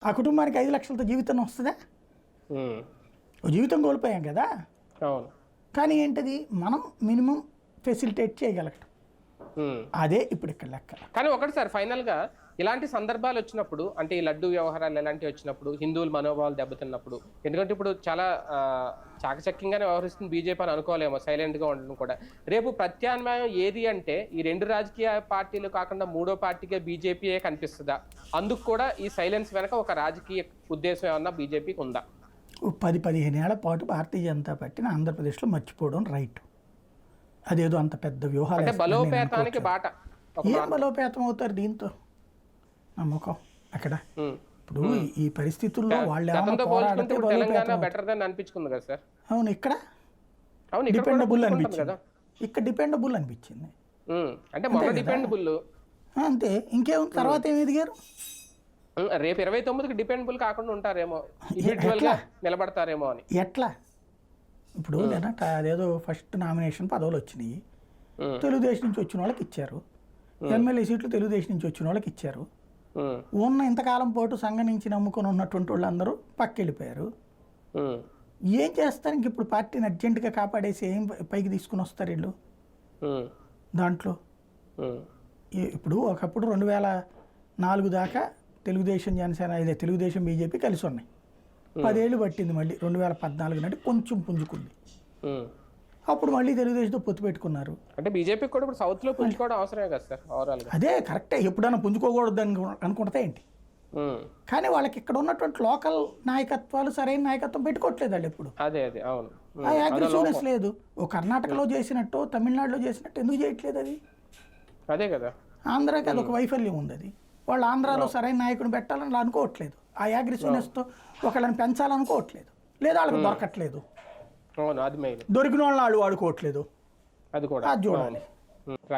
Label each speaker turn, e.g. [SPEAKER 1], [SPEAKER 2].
[SPEAKER 1] ఆ కుటుంబానికి 5 లక్షలతో జీవితం వస్తుందా? ఓ జీవితం కోల్పోయాం కదా.
[SPEAKER 2] అవును.
[SPEAKER 1] కానీ ఏంటది మనం మినిమం ఫెసిలిటేట్ చేయగలగటం, అదే ఇప్పుడు ఇక్కడ లెక్క.
[SPEAKER 2] కానీ ఒకటి సార్, ఫైనల్గా ఇలాంటి సందర్భాలు వచ్చినప్పుడు, అంటే ఈ లడ్డు వ్యవహారాలు ఎలాంటివి వచ్చినప్పుడు, హిందువుల మనోభావాలు దెబ్బతిన్నప్పుడు, ఎందుకంటే ఇప్పుడు చాలా చాకచక్యంగానే వ్యవహరిస్తుంది బీజేపీ అని అనుకోలేమో, సైలెంట్గా ఉండడం కూడా. రేపు ప్రత్యామ్నాయం ఏది అంటే ఈ రెండు రాజకీయ పార్టీలు కాకుండా మూడో పార్టీగా బీజేపీయే కనిపిస్తుందా? అందుకు కూడా ఈ సైలెన్స్ వెనక ఒక రాజకీయ ఉద్దేశం ఏమన్నా బీజేపీకి ఉందా?
[SPEAKER 1] 10-15 ఏళ్ల పాటు భారతీయ జనతా పార్టీని ఆంధ్రప్రదేశ్లో మర్చిపోవడం రైట్. అదేదో అంత పెద్ద వ్యూహాలు
[SPEAKER 2] బలోపేతానికి బాట.
[SPEAKER 1] ఏం బలోపేతం అవుతారు దీంతో? నమ్మకం అక్కడ ఇప్పుడు ఈ పరిస్థితుల్లో వాళ్ళు
[SPEAKER 2] అనిపించుకుంది కదా సార్.
[SPEAKER 1] అవును, ఇక్కడ డిపెండబుల్ అనిపించింది, ఇక్కడ డిపెండబుల్ అనిపించింది.
[SPEAKER 2] అంటే డిపెండబుల్
[SPEAKER 1] అంతే, ఇంకేముంది. తర్వాత ఏమి ఎదిగారు?
[SPEAKER 2] రేపు 29కి డిపెండబుల్ కాకుండా ఉంటారేమో, నిలబడతారేమో అని.
[SPEAKER 1] ఎట్లా? ఇప్పుడు అదేదో ఫస్ట్ నామినేషన్ పదవులు వచ్చినాయి, తెలుగుదేశం నుంచి వచ్చిన వాళ్ళకి ఇచ్చారు. ఎమ్మెల్యే సీట్లు తెలుగుదేశం నుంచి వచ్చిన వాళ్ళకి ఇచ్చారు. ఉన్న ఇంతకాలం పాటు సంఘం నుంచి నమ్ముకొని ఉన్నటువంటి వాళ్ళందరూ పక్కెళ్ళిపోయారు. ఏం చేస్తారు ఇంక? ఇప్పుడు పార్టీని అర్జెంటుగా కాపాడేసి ఏం పైకి తీసుకుని వస్తారు వీళ్ళు? దాంట్లో ఇప్పుడు ఒకప్పుడు 2004 దాకా తెలుగుదేశం జనసేన, ఇదే తెలుగుదేశం బీజేపీ కలిసి ఉన్నాయి. 10 ఏళ్ళు పట్టింది, మళ్ళీ 2014 నాటి కొంచెం పుంజుకుంది. అప్పుడు మళ్ళీ తెలుగుదేశంతో పొత్తు పెట్టుకున్నారు.
[SPEAKER 2] అంటే బీజేపీ కూడా ఇప్పుడు సౌత్ లో పుంజుకోవడం అవసరమే కదా సార్ ఓవరాల్ గా.
[SPEAKER 1] అదే కరెక్టే, ఎప్పుడైనా పుంజుకోకూడదు అనుకుంటే ఏంటి? కానీ వాళ్ళకి ఇక్కడ ఉన్నటువంటి లోకల్ నాయకత్వాలు సరైన నాయకత్వం పెట్టుకోవట్లేదు వాళ్ళు ఎప్పుడు.
[SPEAKER 2] అదే అదే అవును,
[SPEAKER 1] అగ్రెసివ్నెస్ లేదు. ఓ కర్ణాటకలో చేసినట్టు, తమిళనాడులో చేసినట్టు ఎందుకు చేయట్లేదు? అది
[SPEAKER 2] అదే కదా.
[SPEAKER 1] ఆంధ్రాకి అది ఒక వైఫల్యం ఉంది. అది వాళ్ళు ఆంధ్రాలో సరైన నాయకుడిని పెట్టాలని అనుకోవట్లేదు. ఆ అగ్రెసివ్నెస్తో ఒకళ్ళని పెంచాలనుకోవట్లేదు, లేదా వాళ్ళకి దొరకట్లేదు. దొరికిన వాళ్ళని వాళ్ళు వాడుకోవట్లేదు.
[SPEAKER 2] అది కూడా
[SPEAKER 1] అది చూడాలి.
[SPEAKER 2] రైట్.